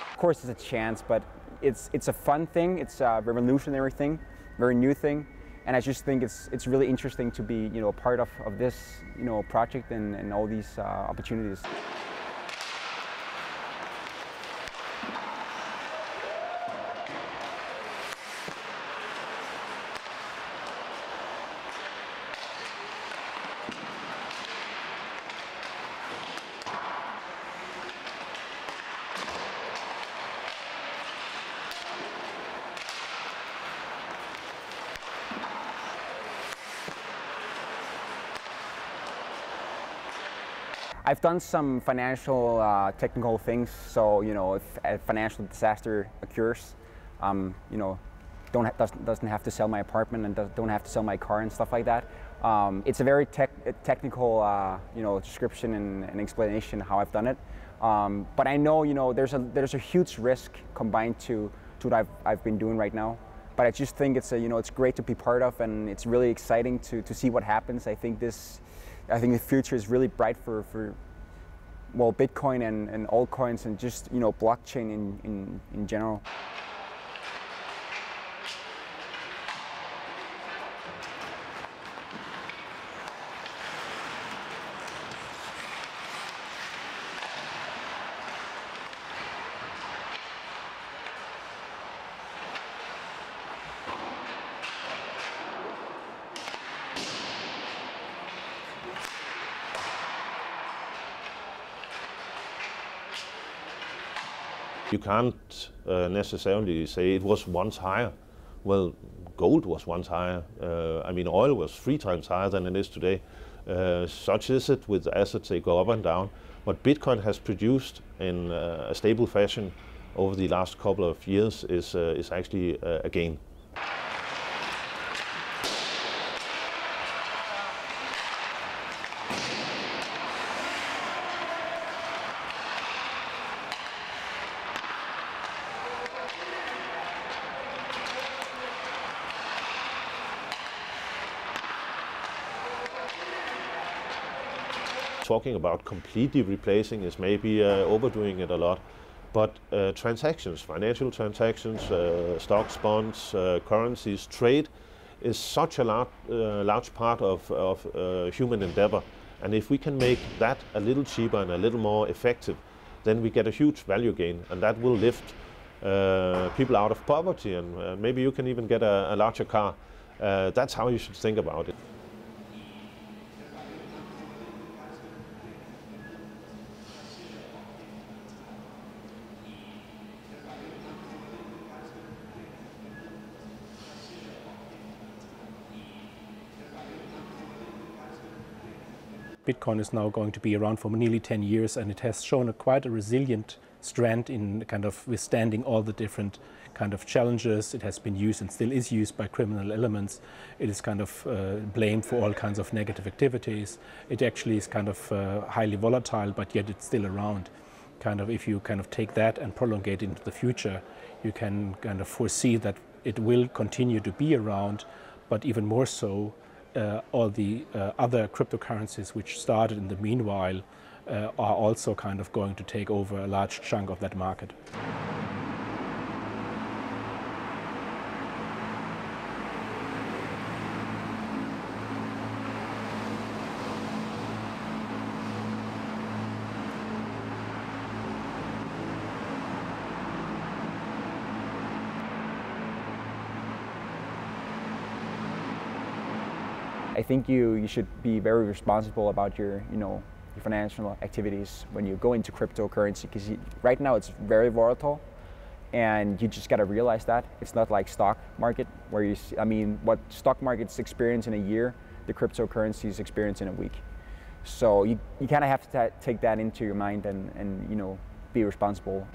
Of course, it's a chance, but it's a fun thing. It's a revolutionary thing, very new thing, and I just think it's really interesting to be a part of this project and all these opportunities. I've done some financial technical things, so if a financial disaster occurs, doesn't have to sell my apartment and don't have to sell my car and stuff like that. It's a very technical description and explanation how I've done it. But I know there's a huge risk combined to what I've been doing right now. But I just think it's great to be part of, and it's really exciting to see what happens. I think the future is really bright for Bitcoin and altcoins and just blockchain in general. You can't necessarily say it was once higher. Well, gold was once higher. I mean, oil was 3 times higher than it is today. Such is it with assets, they go up and down. What Bitcoin has produced in a stable fashion over the last couple of years is actually a gain. Talking about completely replacing is maybe overdoing it a lot, but transactions, financial transactions, stocks, bonds, currencies, trade is such a large part of human endeavor, and if we can make that a little cheaper and a little more effective, then we get a huge value gain, and that will lift people out of poverty, and maybe you can even get a larger car. That's how you should think about it. Bitcoin is now going to be around for nearly 10 years, and it has shown quite a resilient strength in kind of withstanding all the different kind of challenges. It has been used and still is used by criminal elements. It is kind of blamed for all kinds of negative activities. It actually is kind of highly volatile, but yet it's still around. Kind of if you kind of take that and prolongate it into the future, you can kind of foresee that it will continue to be around, but even more so, all the other cryptocurrencies which started in the meanwhile are also kind of going to take over a large chunk of that market. I think you should be very responsible about your your financial activities when you go into cryptocurrency, because right now it's very volatile, And you just got to realize that it's not like stock market where you see, I mean, what stock markets experience in a year, the cryptocurrencies experience in a week. So you kind of have to take that into your mind and you know, be responsible.